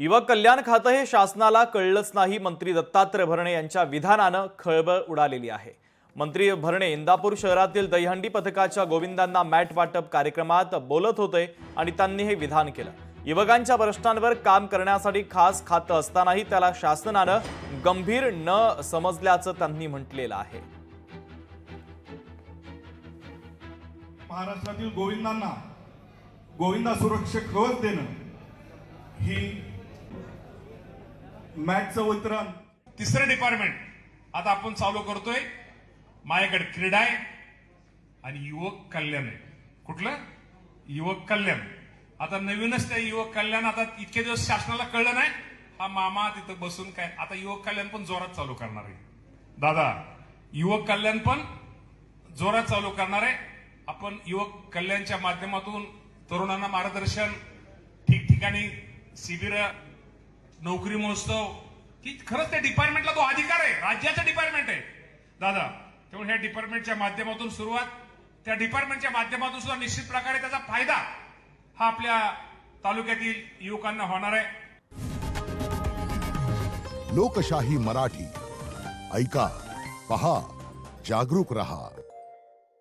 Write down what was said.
युवक कल्याण खातं हे शासनाला कळलंच नाही, मंत्री दत्तात्रय भरणे यांच्या विधानानं खळबळ उडालेली आहे। मंत्री भरणे इंदापूर शहरातील दहीहंडी पथकाच्या गोविंदांना मॅट वाटप कार्यक्रमात बोलत होते आणि त्यांनी हे विधान केलं। युवकांच्या प्रश्नांवर काम करण्यासाठी खास खातं असतानाही त्याला शासनानं गंभीर न समजल्याचं त्यांनी म्हटलेलं आहे। महाराष्ट्रातील गोविंदांना गोविंदा सुरक्षक कवच देणं ही मॅटचं वितरण। तिसरं डिपार्टमेंट आता आपण चालू करतोय, माझ्याकडे क्रीडा आहे आणि युवक कल्याण आहे। कुठलं युवक कल्याण? आता नवीनच त्या युवक कल्याण आता इतके दिवस शासनाला कळलं नाही, हा मामा तिथं बसून काय आता युवक कल्याण पण जोरात चालू करणार आहे। दादा युवक कल्याण पण जोरात चालू करणार आहे। आपण युवक कल्याणच्या माध्यमातून तरुणांना मार्गदर्शन, ठिकठिकाणी शिबिर, नोकरी महोत्सव, की खरंच त्या डिपार्टमेंटला तो अधिकार आहे, राज्याचा डिपार्टमेंट आहे दादा। त्यामुळे ह्या डिपार्टमेंटच्या माध्यमातून सुरुवात, त्या डिपार्टमेंटच्या माध्यमातून सुद्धा निश्चित प्रकारे त्याचा फायदा हा आपल्या तालुक्यातील युवकांना होणार आहे। लोकशाही मराठी ऐका, पहा, जागरूक रहा।